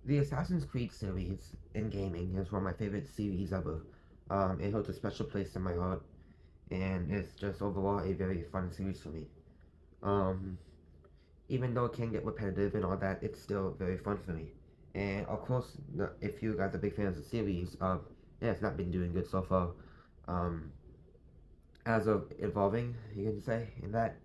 The Assassin's Creed series in gaming is one of my favorite series ever. It holds a special place in my heart, and it's just overall a very fun series for me. Um, Even though it can get repetitive and all that, it's still very fun for me. And of course, if you guys are big fans of the series, yeah, it's not been doing good so far. Um, as of evolving, you can say, in that.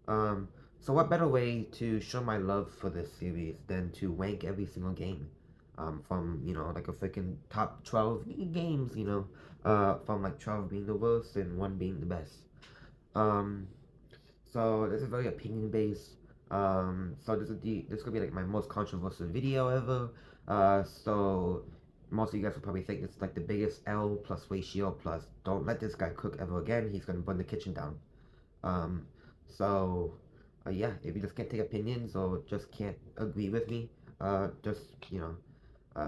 Um, so what better way to show my love for this series than to rank every single game? From, like a freaking top 12 games, from like 12 being the worst and 1 being the best. Um, so this is very opinion based. So this is gonna be like my most controversial video ever. So most of you guys will probably think it's like the biggest L plus ratio plus don't let this guy cook ever again. He's gonna burn the kitchen down. Um, so, yeah, if you just can't take opinions or just can't agree with me, just,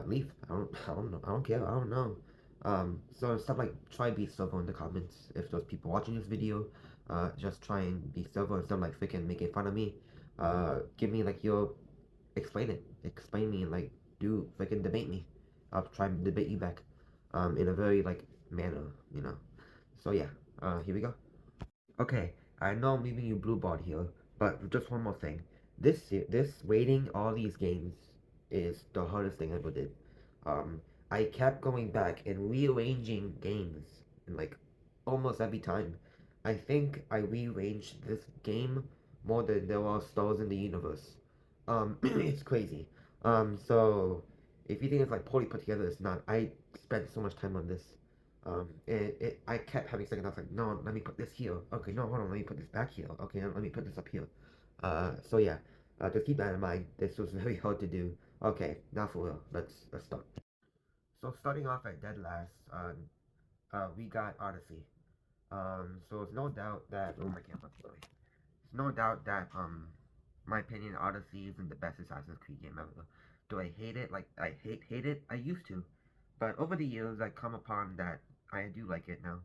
leave. I don't know. I don't care. I don't know. So stuff like try be civil in the comments. If those people watching this video, just try and be civil instead of like freaking making fun of me. Give me like your, explain it. Explain me and like do freaking debate me. I'll try and debate you back, in a very like manner, you know. So yeah, here we go. Okay, I know I'm leaving you blue ball here, but just one more thing. This waiting all these games is the hardest thing I ever did. I kept going back and rearranging games, and like almost every time. I think I rearranged this game more than there are stars in the universe. It's crazy. So if you think it's like poorly put together, it's not. I spent so much time on this. I kept having second thoughts like, no, let me put this here. Okay, no, hold on, let me put this back here. Okay, let me put this up here. So yeah, just keep that in mind. This was very hard to do. Okay, now for real, let's start. So starting off at dead last, we got Odyssey. So it's no doubt that, oh my camera, sorry. It's no doubt that my opinion, Odyssey isn't the best Assassin's Creed game ever. Do I hate it? Like I hate it? I used to, but over the years I come upon that I do like it now.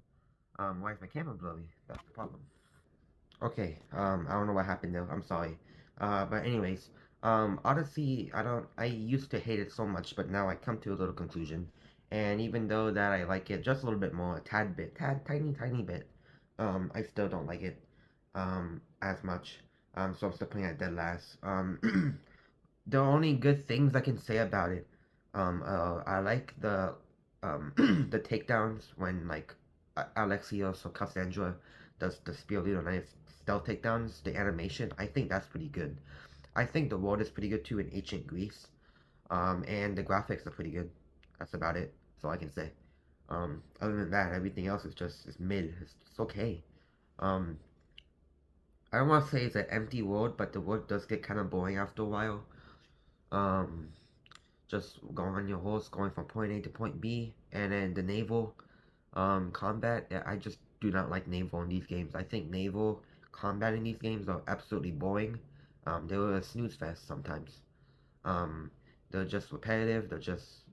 Why is my camera blurry? That's the problem. Okay, I don't know what happened there. I'm sorry. But anyways, Odyssey, I used to hate it so much, but now I come to a little conclusion. And even though that I like it just a little bit more, a tad bit, tiny bit, I still don't like it, as much. So I'm still putting it at dead last. The only good things I can say about it, I like the takedowns when like Alexios or Cassandra does the spear leader knife stealth takedowns. The animation, I think that's pretty good. I think the world is pretty good too in ancient Greece. And the graphics are pretty good. That's about it. That's all I can say. Other than that, everything else is just is mid. It's okay. Um, I don't want to say it's an empty world, but the world does get kind of boring after a while. Um, just going on your horse, going from point A to point B, and then the naval combat. I just do not like naval in these games. I think naval combat in these games are absolutely boring. They were a snooze fest sometimes. Um, they're just repetitive. They're just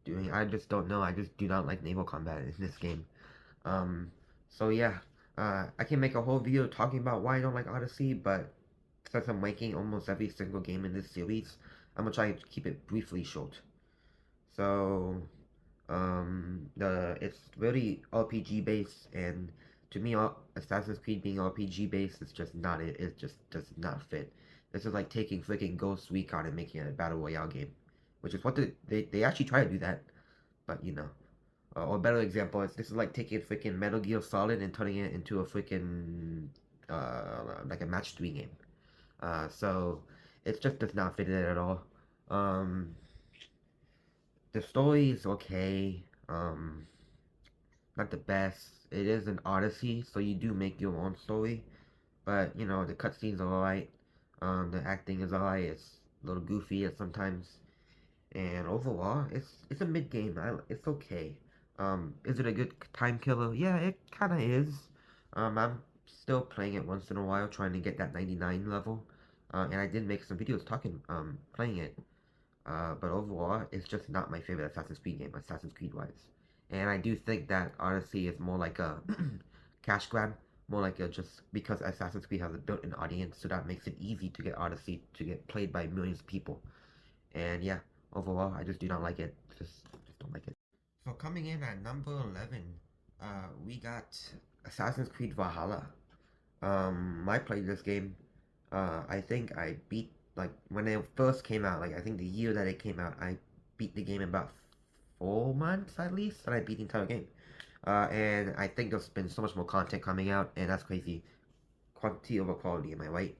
doing. I just don't know. I just do not like naval combat in this game. Um, so yeah, I can make a whole video talking about why I don't like Odyssey, but since I'm making almost every single game in this series, I'm gonna try to keep it briefly short. So, the it's really RPG based, and to me, Assassin's Creed being RPG based is just not it. It just does not fit. This is like taking freaking Ghost Recon and making it a battle royale game, which is what they actually try to do that, but you know. Or a better example is this is like taking freaking Metal Gear Solid and turning it into a freaking like a match 3 game. So it just does not fit in at all. Um, the story is okay. Not the best. It is an odyssey, so you do make your own story. But the cutscenes are alright. The acting is alright. It's a little goofy at sometimes, and overall, it's a mid game. It's okay. Is it a good time killer? Yeah, it kind of is. I'm still playing it once in a while, trying to get that 99 level. And I did make some videos talking, playing it. But overall, it's just not my favorite Assassin's Creed game, Assassin's Creed wise. And I do think that Odyssey is more like a cash grab, more like a just because Assassin's Creed has a built-in audience, so that makes it easy to get Odyssey to get played by millions of people. And yeah, overall. I just do not like it. Just don't like it. So coming in at number 11, we got Assassin's Creed Valhalla. I played this game. I think I beat like when it first came out. Like I think the year that it came out, I beat the game in about 4 months at least, and I beat the entire game. And I think there's been so much more content coming out, and that's crazy. Quantity over quality, am I right?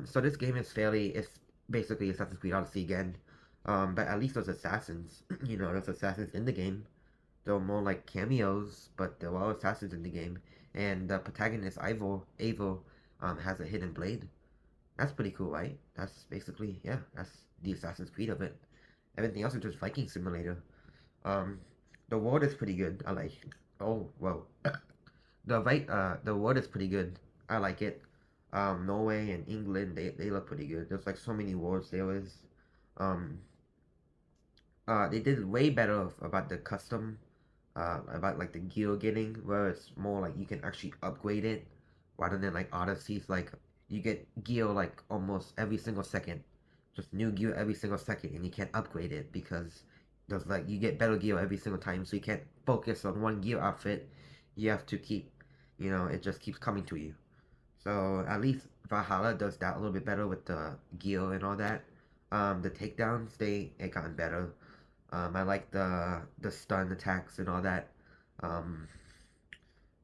So this game is it's basically Assassin's Creed Odyssey again. But at least there's assassins. You know, there's assassins in the game. They're more like cameos, but there are assassins in the game. And the protagonist, Eivor, has a hidden blade. That's pretty cool, right? That's basically, yeah, that's the Assassin's Creed of it. Everything else is just Viking Simulator. Um, the world is pretty good. I like. Oh, whoa. The world is pretty good. I like it. Norway and England, they look pretty good. There's like so many wars there is. Um, they did way better about the custom, about like the gear getting, where it's more like you can actually upgrade it, rather than like Odyssey's like you get gear like almost every single second, just new gear every single second, and you can't upgrade it because there's like you get better gear every single time, so you can't focus on one gear outfit. You have to keep, it just keeps coming to you. So at least Valhalla does that a little bit better with the gear and all that. The takedowns it gotten better. I like the stun attacks and all that. Um,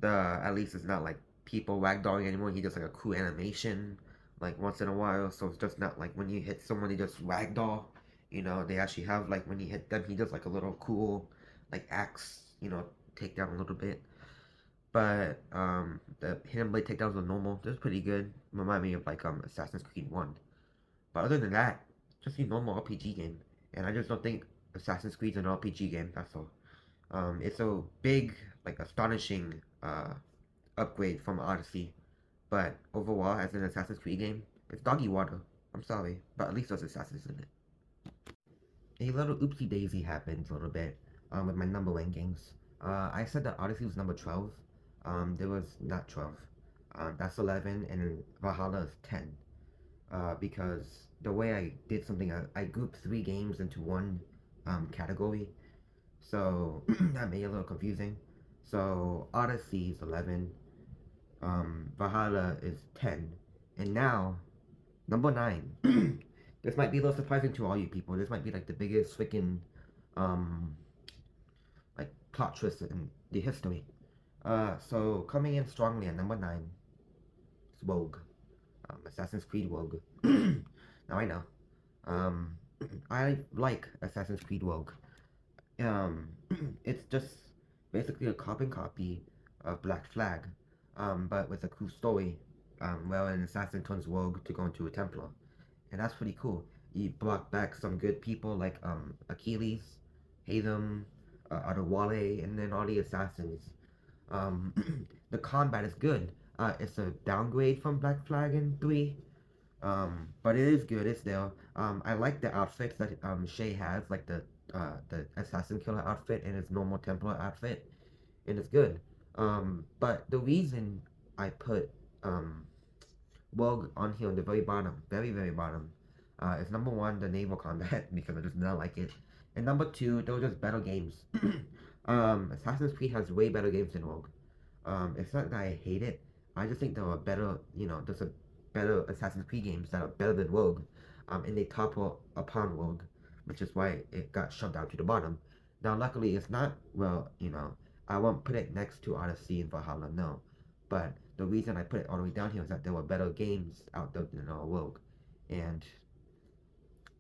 the At least it's not like people ragdolling anymore. He does like a cool animation like once in a while. So it's just not like when you hit someone, he just ragdoll. They actually have like when you hit them, he does like a little cool like axe. Take down a little bit. But the hidden blade takedowns are normal. That's pretty good. Remind me of like Assassin's Creed 1. But other than that, just a normal RPG game. And I just don't think Assassin's Creed's an RPG game. That's all. It's a big, like astonishing upgrade from Odyssey. But overall, as an Assassin's Creed game, it's doggy water. I'm sorry, but at least there's assassins in it. A little oopsie daisy happened a little bit with my number rankings. I said that Odyssey was number 12. There was not 12. That's 11, and Valhalla is 10. Because the way I did something, I grouped three games into one category. So that made it a little confusing. So Odyssey is 11, Valhalla is 10, and now number 9. This might be a little surprising to all you people. This might be like the biggest freaking um, like plot twist in the history. So coming in strongly at number 9 is Rogue, Assassin's Creed Rogue. Now I know. Um, I like Assassin's Creed Rogue. Um, it's just basically a carbon copy of Black Flag, but with a cool story, where an assassin turns rogue to go into a Templar, and that's pretty cool. You brought back some good people like Achilles, Hatham, Adewale, and then all the assassins. Um, the combat is good. It's a downgrade from Black Flag in 3, but it is good. It's there. I like the outfits that Shay has, like the assassin killer outfit and his normal Templar outfit, and it's good. But the reason I put Rogue on here on the very bottom, very very bottom, is number one the naval combat because I just did not like it, and number two they were just better games. Assassin's Creed has way better games than Rogue. It's not that I hate it. I just think there are better, there's a better Assassin's Creed games that are better than Rogue, and they topple upon Rogue, which is why it got shoved down to the bottom. Now, luckily, it's not, well, I won't put it next to Odyssey and Valhalla, no. But the reason I put it all the way down here is that there were better games out there than Rogue. And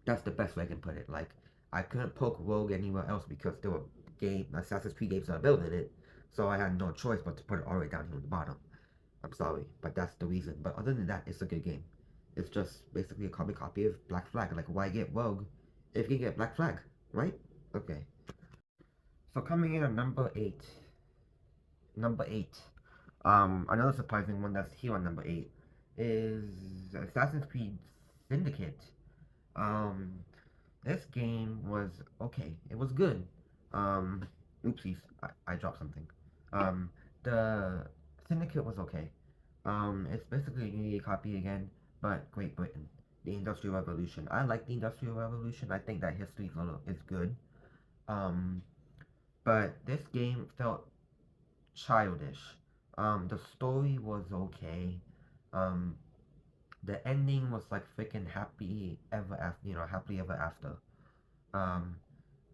that's the best way I can put it. Like, I couldn't poke Rogue anywhere else because there were Assassin's Creed games that are better than it. So I had no choice but to put it all the way down here at the bottom. I'm sorry, but that's the reason. But other than that, it's a good game. It's just basically a carbon copy of Black Flag. Like, why get Rogue if you can get Black Flag, right? Okay. So coming in at number 8. Number 8. Another surprising one that's here on number 8 is Assassin's Creed Syndicate. Um, this game was okay. It was good. Oopsies, I dropped something. Um, the Syndicate was okay. It's basically a Unity copy again, but Great Britain. the Industrial Revolution. I like the Industrial Revolution. I think that history is good. Um, but this game felt childish. The story was okay. Um, the ending was like freaking happy ever after, happily ever after. Um,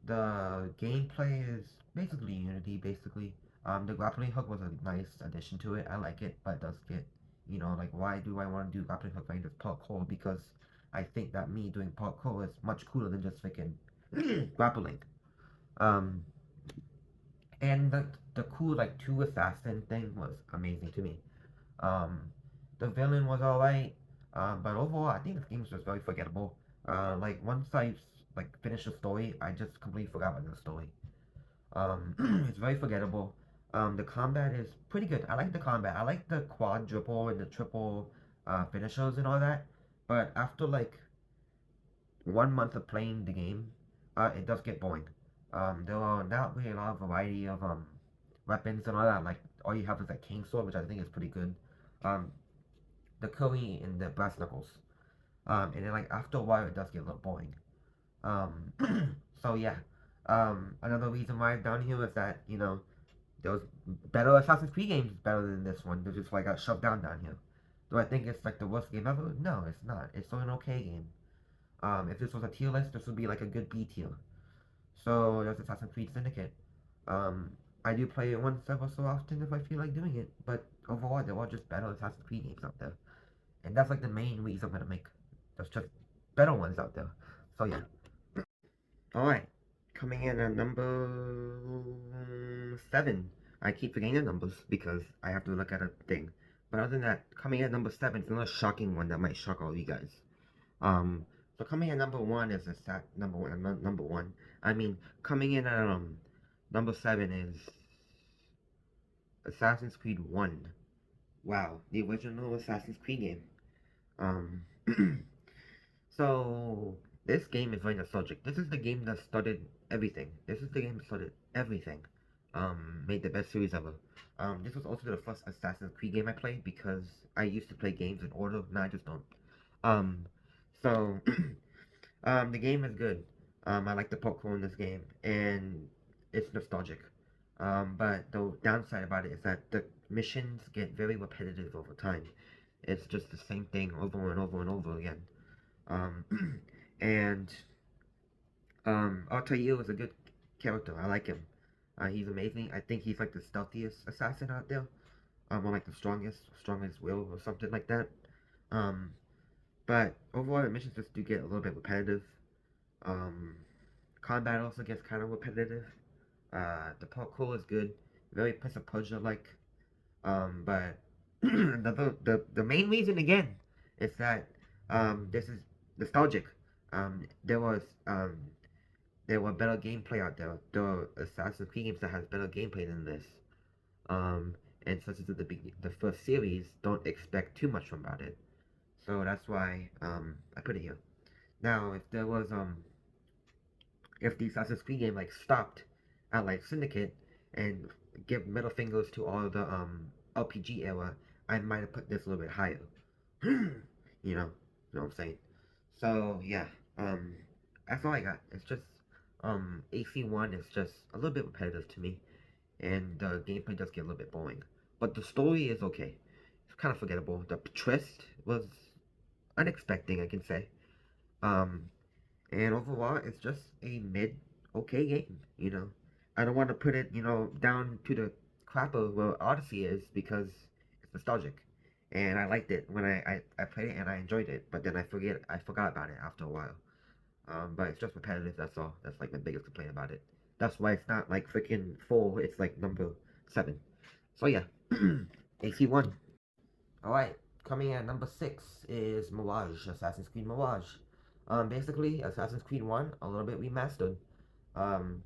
the gameplay is basically Unity, basically. The grappling hook was a nice addition to it. I like it, but it does get, like, why do I want to do grappling hook when I just parkour? Because I think that me doing parkour is much cooler than just freaking grappling. Um, and the cool, like, two assassin thing was amazing to me. Um, the villain was alright, but overall, I think this game is just very forgettable. Like, once I, like, finished the story, I just completely forgot about the story. It's very forgettable. The combat is pretty good. I like the combat. I like the quadruple and the triple finishers and all that. But after like 1 month of playing the game, it does get boring. There are not really a lot of variety of weapons and all that. Like all you have is that king sword, which I think is pretty good. Um, the curry and the brass knuckles. And then like after a while, it does get a little boring. Um, so yeah. Another reason why I'm down here is that there was better Assassin's Creed games better than this one. They just like got shoved down here. Do I think it's like the worst game ever? No, it's not. It's still an okay game. If this was a tier list, this would be like a good B tier. So there's Assassin's Creed Syndicate. Um, I do play it once ever so often if I feel like doing it, but overall there are just better Assassin's Creed games out there, and that's like the main reason I'm gonna make. There's just better ones out there. So yeah. All right, coming in at number 7. I keep forgetting the numbers because I have to look at a thing. But other than that, coming in at number 7 is another shocking one that might shock all you guys. Um, so coming in at number 1 is a number one. Number one. I mean, coming in at number 7 is Assassin's Creed 1. Wow, the original Assassin's Creed game. Um, So this game is very nostalgic. This is the game that started everything. This is the game that started everything. Made the best series ever. This was also the first Assassin's Creed game I played because I used to play games in order. Now I just don't. Um, so the game is good. I like the parkour in this game, and it's nostalgic. But the downside about it is that the missions get very repetitive over time. It's just the same thing over and over and over again. Um, and Altair is a good character. I like him. He's amazing. I think he's like the stealthiest assassin out there. Or like the strongest will or something like that. Um, but overall, the missions just do get a little bit repetitive. Um, combat also gets kind of repetitive. The parkour is good, very Prince of Persia like. But the main reason again is that this is nostalgic. There was there were better gameplay out there. There are Assassin's Creed games that has better gameplay than this. Um, and since it's the first series, don't expect too much about it. So that's why I put it here. Now, if the Assassin's Creed game like stopped at like Syndicate and give middle fingers to all the RPG era, I might have put this a little bit higher. You know what I'm saying? So yeah, that's all I got. It's just AC1 is just a little bit repetitive to me, and the gameplay does get a little bit boring. But the story is okay. It's kind of forgettable. The twist was unexpected, I can say. Um, and overall, it's just a mid okay game. I don't want to put it down to the crapper where Odyssey is because it's nostalgic, and I liked it when I played it and I enjoyed it. But then I forgot about it after a while. But it's just repetitive. That's all. That's like my biggest complaint about it. That's why it's not like freaking 4. It's like number 7. So yeah, AC1. All right, coming at number 6 is Mirage, Assassin's Creed Mirage. Basically, Assassin's Creed 1, a little bit remastered. Um,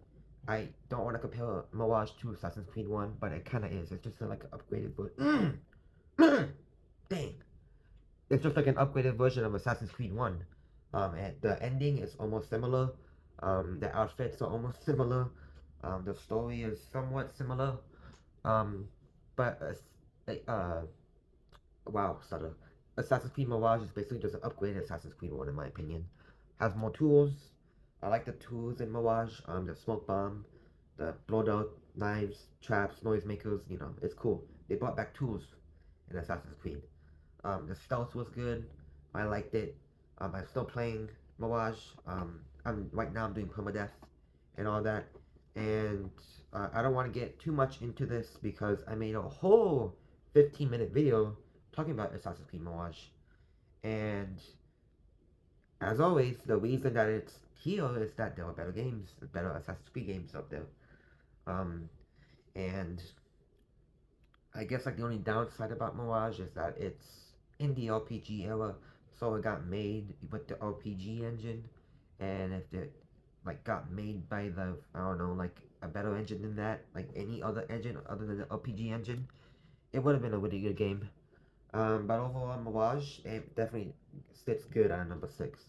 I don't want to compare Mirage to Assassin's Creed 1, but it kind of is. It's just like an upgraded version. Dang. It's just like an upgraded version of Assassin's Creed 1. And the ending is almost similar. The outfits are almost similar. The story is somewhat similar. Um, but wow, stutter. Assassin's Creed Mirage is basically just an upgraded Assassin's Creed 1 in my opinion. Has more tools. I like the tools in Mirage. The smoke bomb, the blowed out knives, traps, noisemakers. It's cool. They brought back tools in Assassin's Creed. The stealth was good. I liked it. I'm still playing Mirage. Right now I'm doing permadeath and all that. And I don't want to get too much into this because I made a whole 15-minute video talking about Assassin's Creed Mirage. And as always, the reason that it's here is that there are better games, better Assassin's Creed games out there. Um, and I guess like the only downside about Mirage is that it's in the RPG era, so it got made with the RPG engine, and if it like got made by the I don't know like a better engine than that, like any other engine other than the RPG engine, it would have been a really good game. But overall, Mirage it definitely sits good at number 6.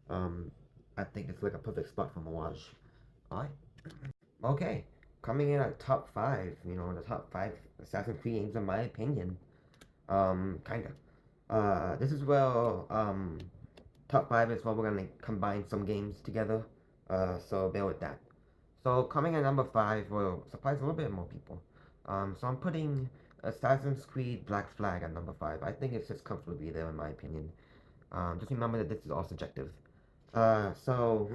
Um, I think it's like a perfect spot for Mirage. Alright. Okay. Coming in at top 5, the top 5 Assassin's Creed games in my opinion. Kinda. This is where, top 5 is where we're gonna combine some games together. So bear with that. So coming at number 5 will surprise a little bit more people. So I'm putting Assassin's Creed Black Flag at number 5. I think it's just comfortably there in my opinion. Just remember that this is all subjective. So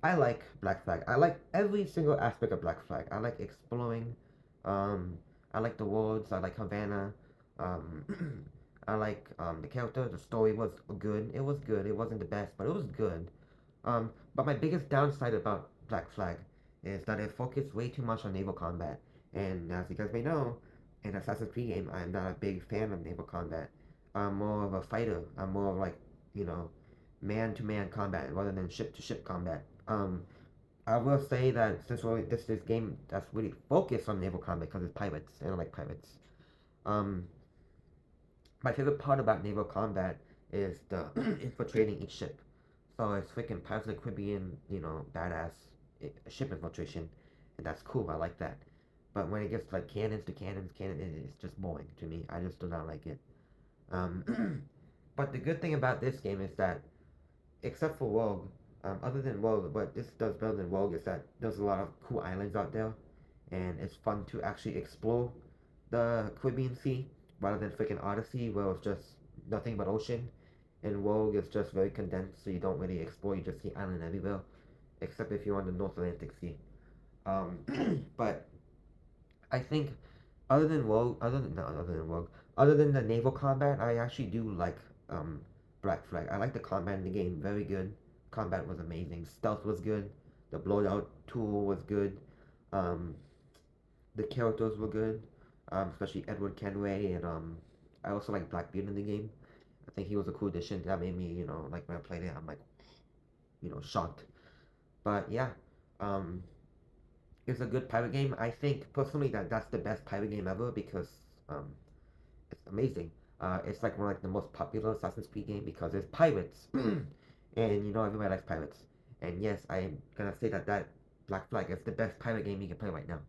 I like Black Flag. I like every single aspect of Black Flag. I like exploring. I like the worlds. I like Havana. Um, I like the character. The story was good. It was good. It wasn't the best, but it was good. But my biggest downside about Black Flag is that it focused way too much on naval combat. And as you guys may know, in Assassin's Creed game, I'm not a big fan of naval combat. I'm more of a fighter. I'm more of like, you know, man-to-man combat rather than ship-to-ship combat. I will say that since this game that's really focused on naval combat because it's pirates and I like pirates. Um, my favorite part about naval combat is the infiltrating each ship. So it's freaking Pirates of the Caribbean, badass ship infiltration, and that's cool. I like that. But when it gets like cannons to cannons, it's just boring to me. I just do not like it. But the good thing about this game is that except for Rogue, other than Rogue, what this does better than Rogue is that there's a lot of cool islands out there, and it's fun to actually explore the Caribbean Sea rather than freaking Odyssey where it's just nothing but ocean. And Rogue is just very condensed, so you don't really explore. You just see island everywhere, except if you're on the North Atlantic Sea. But I think other than Rogue, other than the naval combat, I actually do like Black Flag. I like the combat in the game, very good. Combat was amazing. Stealth was good. The blowout tool was good. Um, the characters were good, especially Edward Kenway, and I also like Blackbeard in the game. I think he was a cool addition. That made me, like when I played it, I'm like, shocked. But yeah, um, it's a good pirate game. I think personally that's the best pirate game ever because um, it's amazing. It's like one of like the most popular Assassin's Creed game because it's pirates, and everybody likes pirates. And yes, I am gonna say that Black Flag is the best pirate game you can play right now.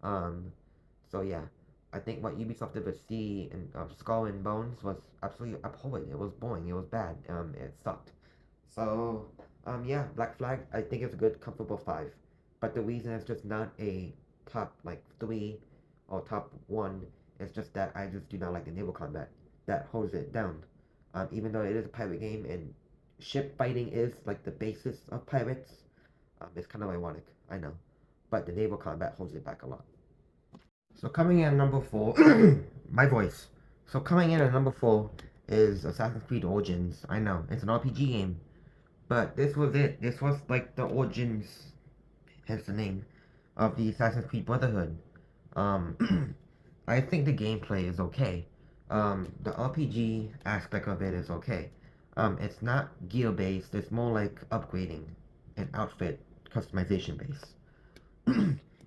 Um, so yeah, I think what Ubisoft did with Sea and Skull and Bones was absolutely abhorrent. It was boring. It was bad. It sucked. So yeah, Black Flag. I think it's a good, comfortable 5. But the reason it's just not a top like 3 or top 1 is just that I just do not like the naval combat that holds it down. Even though it is a pirate game and ship fighting is like the basis of pirates, it's kind of ironic. I know, but the naval combat holds it back a lot. So coming in at number 4, my voice. So coming in at number 4 is Assassin's Creed Origins. I know, it's an RPG game. But this was it. This was like the origins, hence the name, of the Assassin's Creed Brotherhood. I think the gameplay is okay. The RPG aspect of it is okay. It's not gear based, it's more like upgrading and outfit customization based.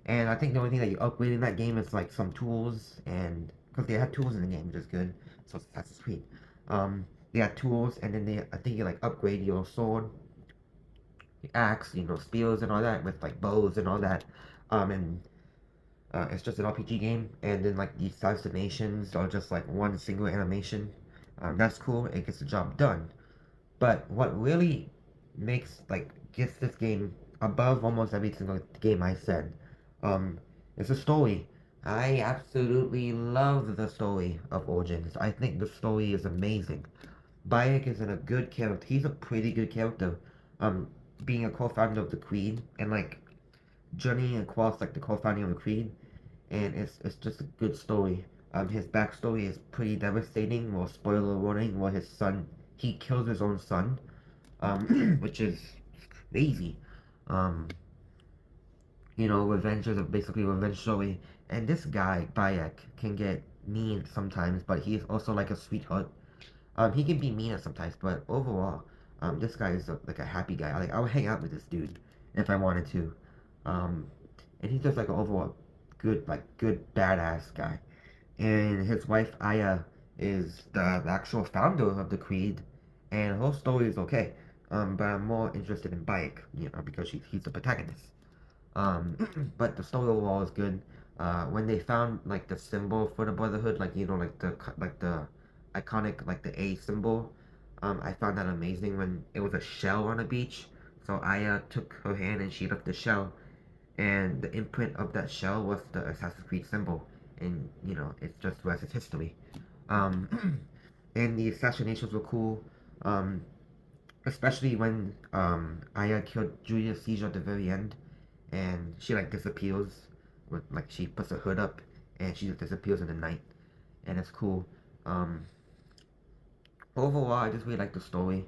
And I think the only thing that you upgrade in that game is like some tools, and because they have tools in the game, which is good. So it's Assassin's Creed. They have tools, and then I think you like upgrade your sword, your axe, spears and all that with like bows and all that. And it's just an RPG game, and then like these destinations are just like one single animation. That's cool. It gets the job done. But what really gets this game above almost every single game I said, um, is the story. I absolutely love the story of Origins. I think the story is amazing. Bayek is in a good character. He's a pretty good character. Um, Being a co-founder of the Creed and journeying across the co-founding of the Creed, and it's just a good story. His backstory is pretty devastating. Well, spoiler warning. Well, his son, he kills his own son, which is crazy. Um, revenge is basically a revenge story. And this guy, Bayek, can get mean sometimes, but he's also like a sweetheart. He can be mean at sometimes, but overall, this guy is a happy guy. I would hang out with this dude if I wanted to. Um, and he's just like an overall good badass guy. And his wife Aya is the actual founder of the Creed, and her story is okay. But I'm more interested in Bayek, because he's the protagonist. But the story overall is good. When they found the symbol for the Brotherhood, like the iconic the A symbol, I found that amazing when it was a shell on a beach. So Aya took her hand and she left the shell, and the imprint of that shell was the Assassin's Creed symbol, and it's just the rest is history. Um, and the assassinations were cool. Um, Especially when Aya killed Julius Caesar at the very end, and she disappears with she puts her hood up and she just disappears in the night, and it's cool. Um, Overall, I just really like the story.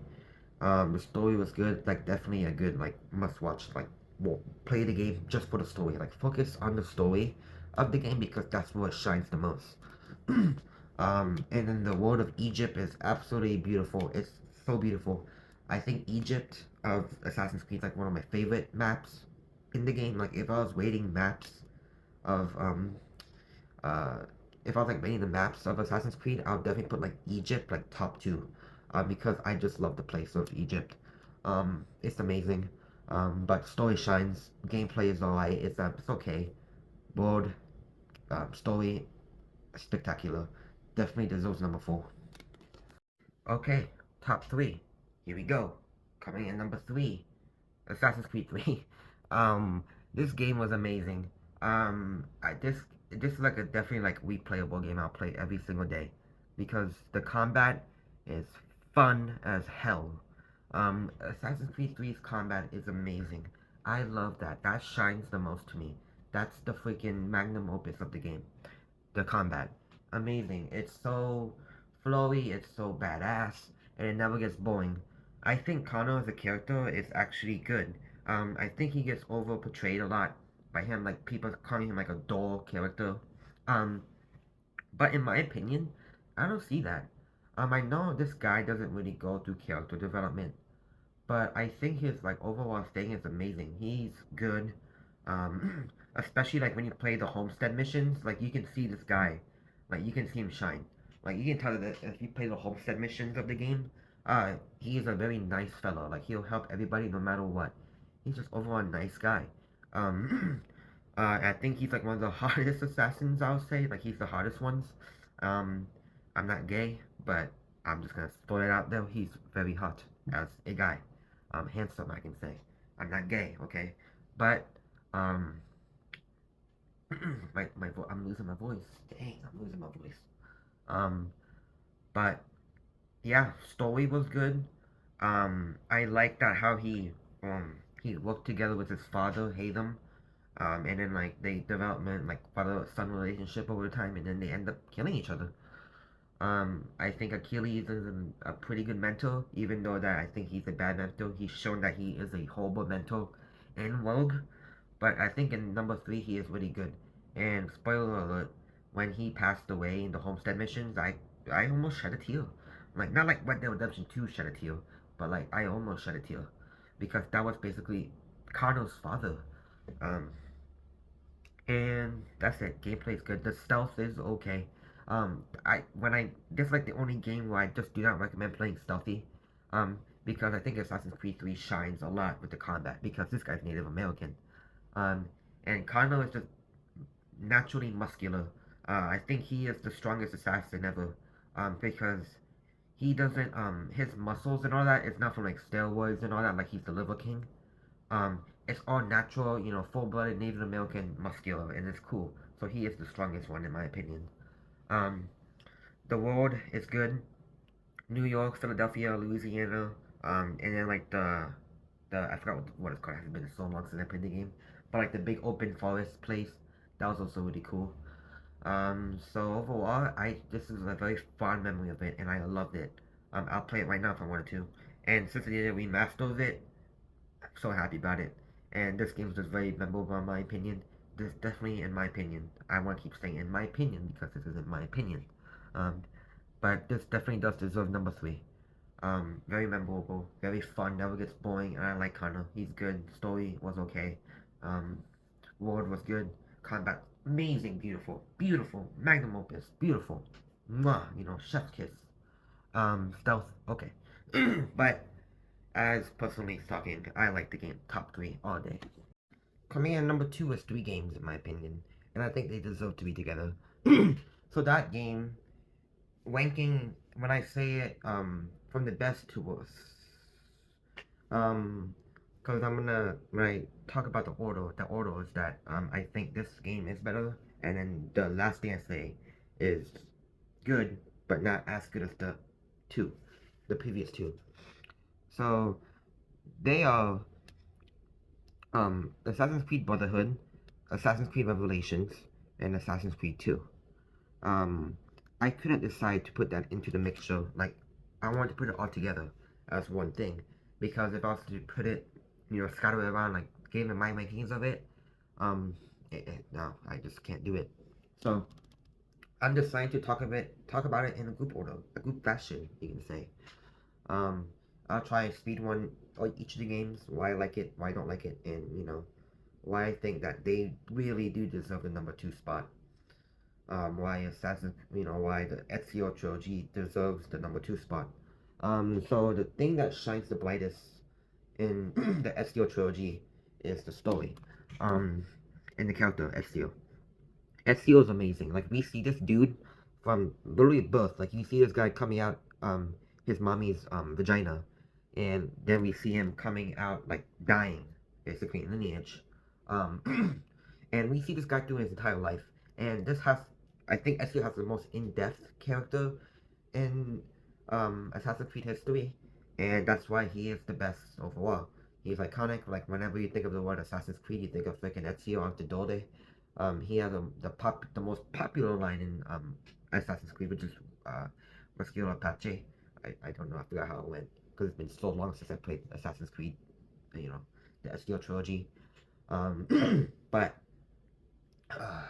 The story was good, definitely a good must watch. Well, play the game just for the story. Focus on the story of the game because that's where it shines the most. And then the world of Egypt is absolutely beautiful. It's so beautiful. I think Egypt of Assassin's Creed is one of my favorite maps in the game. If I was rating maps of uh if I was rating the maps of Assassin's Creed, I would definitely put Egypt top two. Because I just love the place of Egypt. It's amazing. But story shines. Gameplay is alright. It's okay. World, story, spectacular. Definitely deserves number four. Okay, top three. Here we go. Coming in number three, Assassin's Creed 3. Um, this game was amazing. This is a definitely replayable game. I'll play every single day because the combat is fun as hell. Assassin's Creed 3's combat is amazing. I love that. That shines the most to me. That's the freaking magnum opus of the game. The combat. Amazing. It's so flowy, it's so badass, and it never gets boring. I think Connor as a character is actually good. I think he gets over portrayed a lot by him, people calling him a dull character. Um, but in my opinion, I don't see that. I know this guy doesn't really go through character development, but I think his overall thing is amazing. He's good. Especially when you play the homestead missions, you can see this guy, you can see him shine. You can tell that if you play the homestead missions of the game, he is a very nice fellow. He'll help everybody no matter what. He's just overall a nice guy. Um, I think he's one of the hardest assassins. I would say he's the hardest ones. Um, I'm not gay, but I'm just gonna throw it out there. He's very hot as a guy. Handsome, I can say. I'm not gay, okay? But um, I'm losing my voice. Dang, I'm losing my voice. Um, but yeah, story was good. I like that how he worked together with his father, Haytham. And then they development father son relationship over time, and then they end up killing each other. I think Achilles is a pretty good mentor, even though that I think he's a bad mentor. He's shown that he is a horrible mentor in Rogue, but I think in number three he is really good. And spoiler alert, when he passed away in the Homestead missions, I almost shed a tear. Not Red Dead Redemption 2 shed a tear, but I almost shed a tear because that was basically Connor's father. Um, and that's it. Gameplay is good. The stealth is okay. I when I This is the only game where I just do not recommend playing stealthy. Because I think Assassin's Creed 3 shines a lot with the combat because this guy's Native American. Um, and Kano is just naturally muscular. I think he is the strongest assassin ever. Because he doesn't his muscles and all that is not from like steroids and all that like he's the Liver King. Um, it's all natural, you know, full-blooded Native American muscular, and it's cool. So he is the strongest one in my opinion. Um, the world is good. New York, Philadelphia, Louisiana, and then like the I forgot what it's called. It's been so long since I played the game, but like the big open forest place, that was also really cool. So overall, I this is a very fond memory of it, and I loved it. I'll play it right now if I wanted to. And since they did a remaster of it, I'm so happy about it. And this game is just very memorable in my opinion. This definitely, in my opinion, I want to keep saying in my opinion because this isn't my opinion. Um, but this definitely does deserve number three. Very memorable, very fun, never gets boring, and I like Connor. He's good. Story was okay. Um, World was good. Combat amazing, beautiful, beautiful, magnum opus, beautiful. Mwah, you know, chef's kiss. Stealth, okay. But as personally talking, I like the game top three all day. Coming in number two is three games in my opinion, and I think they deserve to be together. So that game, ranking when I say it, from the best to worst. Um, because I'm gonna when I talk about the order is that I think this game is better, and then the last thing I say is good, but not as good as two, the previous two. So they are Assassin's Creed Brotherhood, Assassin's Creed Revelations, and Assassin's Creed 2. Um, I couldn't decide to put that into the mixture. Like, I wanted to put it all together as one thing. Because if I was to put it, you know, scatter it around, like, give my rankings of it, um, no, I just can't do it. So, I'm deciding to talk about it in a group order, a group fashion, you can say. Um, I'll try and speed one like each of the games, why I like it, why I don't like it, and you know why I think that they really do deserve the number two spot. Why Assassin, you know, why the Ezio trilogy deserves the number two spot. So the thing that shines the brightest in the Ezio trilogy is the story. Um, and the character Ezio. Ezio is amazing. Like we see this dude from literally birth. Like you see this guy coming out his mommy's vagina, and then we see him coming out like dying, basically in lineage. And we see this guy through his entire life. And this has, I think, Ezio has the most in-depth character in Assassin's Creed history, and that's why he is the best overall. He's iconic. Like whenever you think of the word Assassin's Creed, you think of freaking Ezio Antidore. He has the most popular line in Assassin's Creed, which is Rescue Apache. I don't know. I forgot how it went because it's been so long since I played Assassin's Creed. You know, the Ezio trilogy. But uh,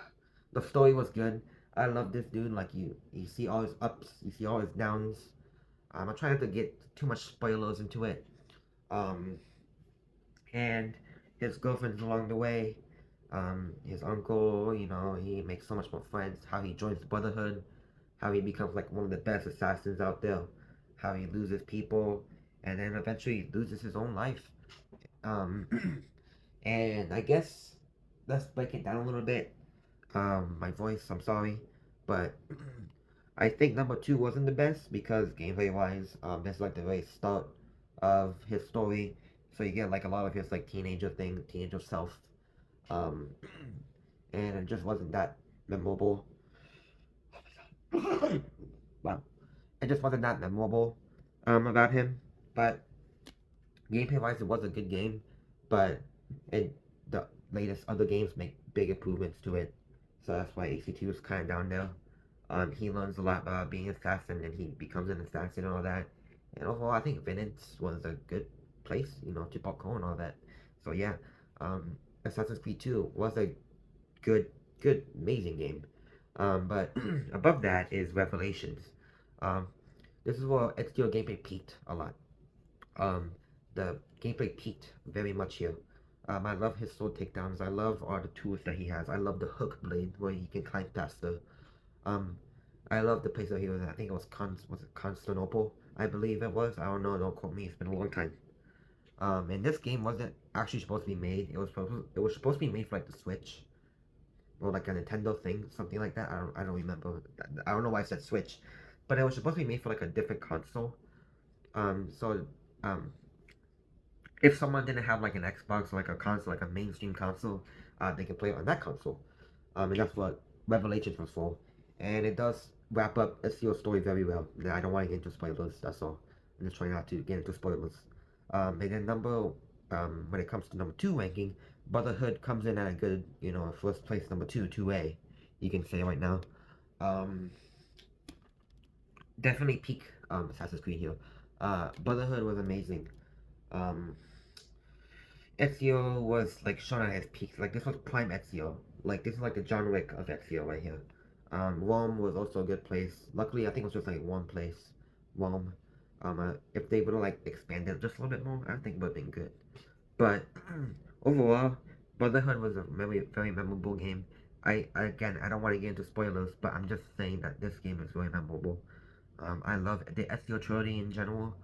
the story was good. I love this dude. Like you see all his ups, you see all his downs. I'm trying not to get too much spoilers into it. Um, and his girlfriends along the way. His uncle, you know, he makes so much more friends. How he joins the Brotherhood. How he becomes like one of the best assassins out there. How he loses people, and then eventually loses his own life. Um, and I guess let's break it down a little bit. My voice, I'm sorry, but I think number two wasn't the best because gameplay wise, that's like the very start of his story. So you get like a lot of his like teenager self, um, and it just wasn't that memorable. Wow, it just wasn't that memorable, about him. But gameplay wise, it was a good game, but it the latest other games make big improvements to it. So that's why AC2 is kind of down there. He learns a lot about being an assassin, and he becomes an assassin and all that. And overall, I think Venice was a good place, you know, to popcorn and all that. So yeah, Assassin's Creed 2 was a good, amazing game. But above that is Revelations. Um, this is where Ezio gameplay peaked a lot. Um, the gameplay peaked very much here. I love his sword takedowns. I love all the tools that he has. I love the hook blade where he can climb faster. Um, I love the place where he was. I think it was it Constantinople? I believe it was. I don't know. Don't quote me. It's been a long time. And this game wasn't actually supposed to be made. It was supposed to be made for like the Switch or like a Nintendo thing, something like that. I don't remember. I don't know why I said Switch. but it was supposed to be made for like a different console. So um, if someone didn't have like an Xbox or like a console, like a mainstream console, they can play it on that console. And that's what Revelations was for. And it does wrap up Ezio's story very well. I don't want to get into spoilers. That's all. I'm just trying not to get into spoilers. And then when it comes to number two ranking, Brotherhood comes in at a good, first place, number two, 2A, you can say right now. Um, Definitely peak Assassin's Creed here. Brotherhood was amazing. Um, Ezio was like shown at his peak. Like this was prime Ezio. Like this is like the John Wick of Ezio right here. Rome was also a good place. Luckily, I think it was just like one place, Rome. If they would have like expanded just a little bit more, I think it would have been good. But overall, Brotherhood was a very very memorable game. I don't want to get into spoilers, but I'm just saying that this game is very memorable. I love the Ezio trilogy in general,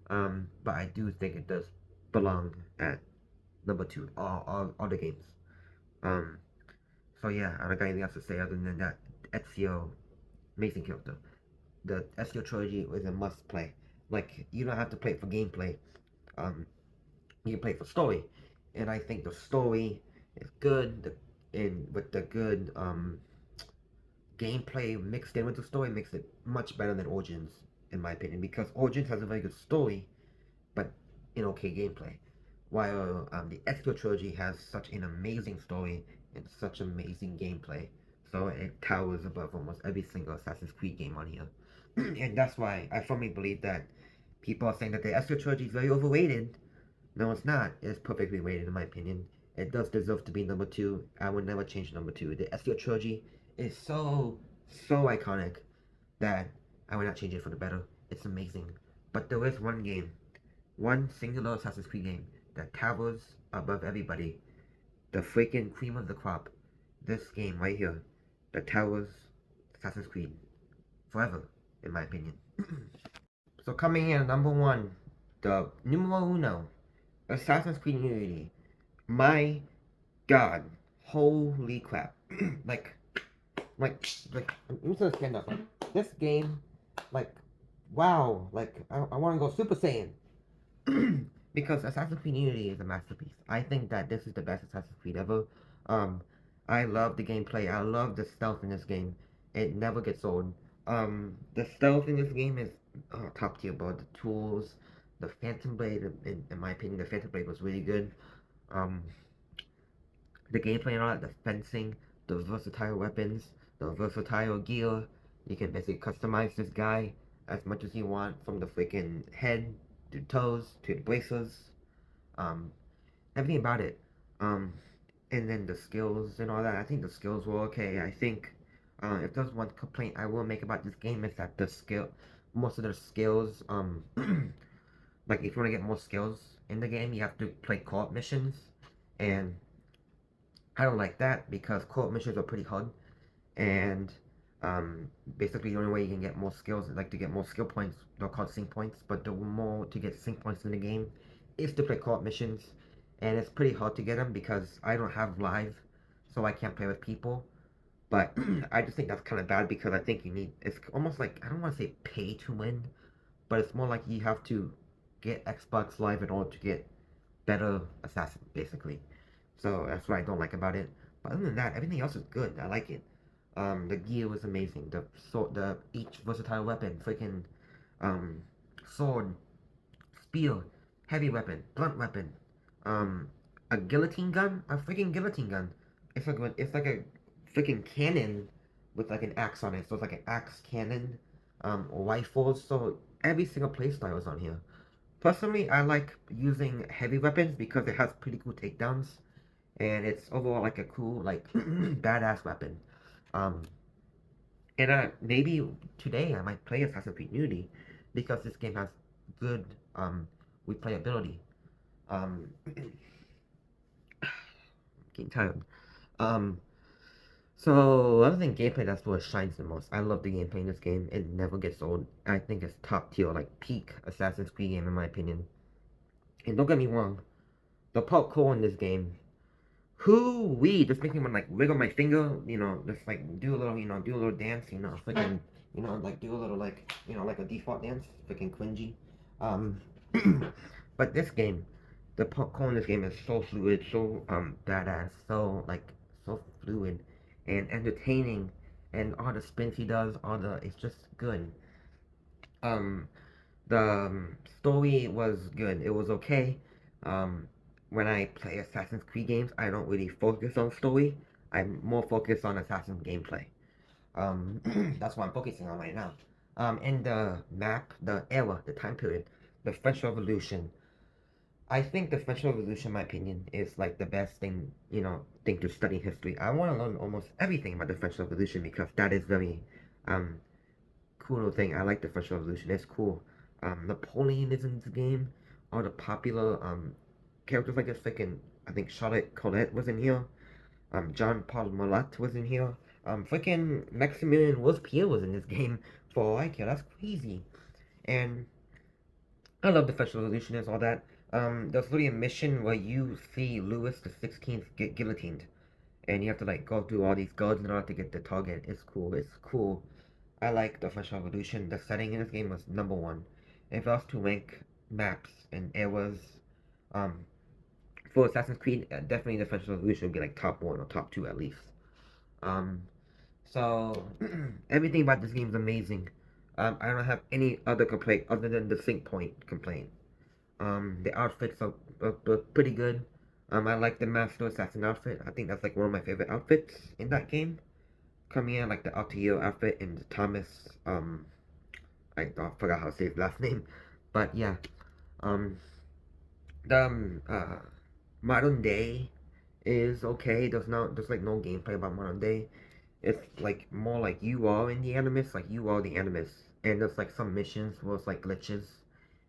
but I do think it does belong at number two, all the games. Um, so yeah, I don't got anything else to say other than that. Ezio, amazing character. The Ezio trilogy is a must play. Like you don't have to play it for gameplay. Um, you can play it for story, and I think the story is good. And with the good gameplay mixed in with the story makes it much better than Origins, in my opinion. Because Origins has a very good story, but in okay gameplay. While the Ezio trilogy has such an amazing story and such amazing gameplay, so it towers above almost every single Assassin's Creed game on here. And that's why I firmly believe that people are saying that the Ezio trilogy is very overrated. No, it's not. It's perfectly rated in my opinion. It does deserve to be number two. I would never change number two. The Ezio trilogy is so iconic that I would not change it for the better. It's amazing. But there is one game, one singular Assassin's Creed game that towers above everybody. The freaking cream of the crop. This game right here. That towers Assassin's Creed. Forever, in my opinion. So coming in at number one, the numero uno, Assassin's Creed Unity. My God. Holy crap. like, I'm just gonna stand up. Like, this game, like, wow. Like, I want to go Super Saiyan. Because Assassin's Creed Unity is a masterpiece. I think that this is the best Assassin's Creed ever. Um, I love the gameplay. I love the stealth in this game. It never gets old. The stealth in this game is top tier, bro. The tools, the Phantom Blade. In my opinion, the Phantom Blade was really good. Um, the gameplay and all that, the fencing, the versatile weapons, the versatile gear. You can basically customize this guy as much as you want, from the freaking head to toes to the braces, um, everything about it. Um, and then the skills and all that. I think the skills were okay. I think if there's one complaint I will make about this game is that most of the skills, like if you want to get more skills in the game, you have to play co-op missions, and I don't like that because co-op missions are pretty hard, and basically the only way you can get more skills, like to get more skill points, they're called sync points, but the more to get sync points in the game is to play co-op missions, and it's pretty hard to get them because I don't have live, so I can't play with people. But I just think that's kind of bad because I think it's almost like, I don't want to say pay to win, but it's more like you have to get Xbox Live in order to get better Assassin, basically. So that's what I don't like about it. But other than that, everything else is good. I like it. The gear was amazing. Each versatile weapon, freaking um, sword, spear, heavy weapon, blunt weapon, um, a guillotine gun, a freaking guillotine gun. It's like a freaking cannon with like an axe on it. So it's like an axe cannon, rifles. So every single playstyle is on here. Personally, I like using heavy weapons because it has pretty cool takedowns, and it's overall like a cool, like badass weapon. Um, and maybe today I might play Assassin's Creed Unity because this game has good replayability. Um, getting tired. Um, so other than gameplay, that's what shines the most. I love the gameplay in this game. It never gets old. I think it's top tier, like peak Assassin's Creed game in my opinion. And don't get me wrong, the parkour in this game, who we just makes me want to like wiggle my finger, just like do a little, do a little dance, freaking you know, like do a little like, you know, like a default dance, freaking cringy. Um, but this game, the popcorn in this game is so fluid, so badass, so like so fluid and entertaining, and all the spins he does, all the it's just good. Um, the story was good. It was okay. Um, when I play Assassin's Creed games, I don't really focus on story. I'm more focused on Assassin's gameplay. Um, that's what I'm focusing on right now. In the map, the era, the time period, the French Revolution. I think the French Revolution, in my opinion, is like the best thing, you know, thing to study history. I want to learn almost everything about the French Revolution because that is very, um, cool thing. I like the French Revolution. It's cool. Napoleon is in the game. All the popular, characters like this, freaking, I think Charlotte Colette was in here. John Paul Marat was in here. Freaking Maximilian Robespierre was in this game for all I care. That's crazy. And I love the French Revolution and all that. There's literally a mission where you see Louis the 16th get guillotined. And you have to like go through all these guards in order to get the target. It's cool. It's cool. I like the French Revolution. The setting in this game was number one. If I was to rank maps and eras, um, for Assassin's Creed, definitely the French Revolution would be like top one or top two at least. Um, so everything about this game is amazing. I don't have any other complaint other than the sync point complaint. The outfits are pretty good. I like the Master Assassin outfit. I think that's like one of my favorite outfits in that game. Coming in like the Altair outfit and the Thomas. I forgot how to say his last name, but yeah. Um, the modern day is okay. There's like no gameplay about modern day. It's like more like you are in the Animus, like you are the Animus, and there's like some missions where it's like glitches,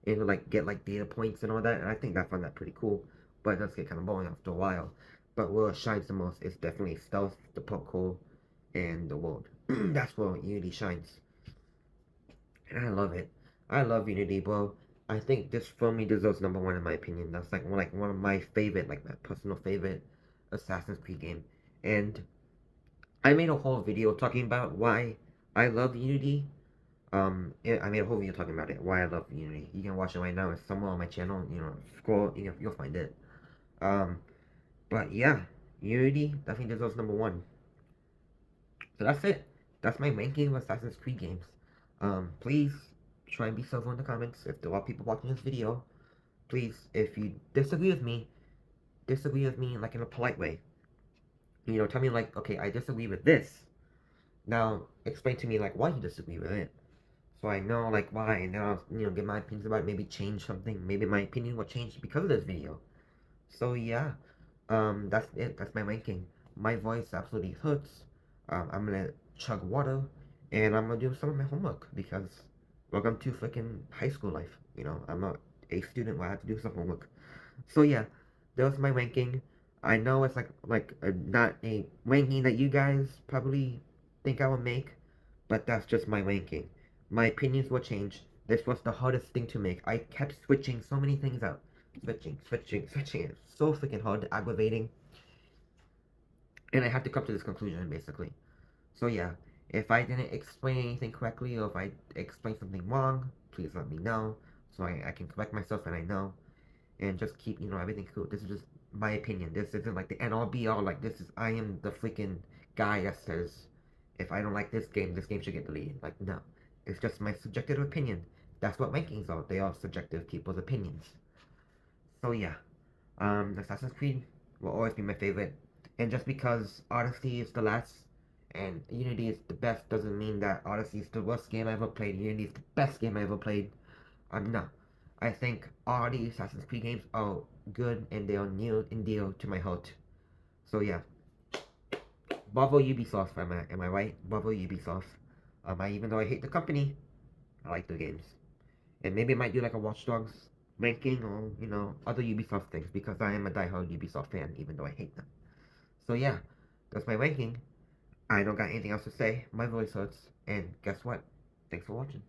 and like get like data points and all that. And I think I find that pretty cool, but it does get kind of boring after a while. But where it shines the most is definitely stealth, the parkour, and the world. That's where Unity shines, and I love it. I love Unity, bro. I think this firmly deserves number one in my opinion. That's like one of my favorite, like my personal favorite Assassin's Creed game. And I made a whole video talking about why I love Unity. I made a whole video talking about it, why I love Unity. You can watch it right now. It's somewhere on my channel. You know, scroll, you'll find it. Um, but yeah, Unity definitely deserves number one. So that's it. That's my ranking of Assassin's Creed games. Please try and be civil in the comments if there are people watching this video. Please, if you disagree with me like in a polite way. You know, tell me like, okay, I disagree with this. Now, explain to me like why you disagree with it. So I know like why, and then I'll, you know, get my opinions about it, maybe change something. Maybe my opinion will change because of this video. So yeah, that's it. That's my ranking. My voice absolutely hurts. I'm gonna chug water, and I'm gonna do some of my homework because welcome to freaking high school life. You know, I'm a student where I have to do some homework. So yeah, that was my ranking. I know it's not a ranking that you guys probably think I would make, but that's just my ranking. My opinions will change. This was the hardest thing to make. I kept switching so many things out. Switching. It's so freaking hard, aggravating. And I had to come to this conclusion, basically. So yeah, if I didn't explain anything correctly, or if I explained something wrong, please let me know, so I can correct myself and I know. And just keep, you know, everything cool. This is just my opinion. This isn't like the end all be all. Like, this is, I am the freaking guy that says, if I don't like this game should get deleted. Like, no. It's just my subjective opinion. That's what rankings are. They are subjective people's opinions. So yeah, Assassin's Creed will always be my favorite. And just because Odyssey is the last and Unity is the best doesn't mean that Odyssey is the worst game I ever played. Unity is the best game I ever played. No. I think all the Assassin's Creed games are good and they are near and dear to my heart. So yeah. Bravo Ubisoft, am I right? Bravo Ubisoft. Even though I hate the company, I like the games. And maybe I might do like a Watch Dogs ranking or, you know, other Ubisoft things because I am a diehard Ubisoft fan even though I hate them. So yeah, that's my ranking. I don't got anything else to say. My voice hurts. And guess what? Thanks for watching.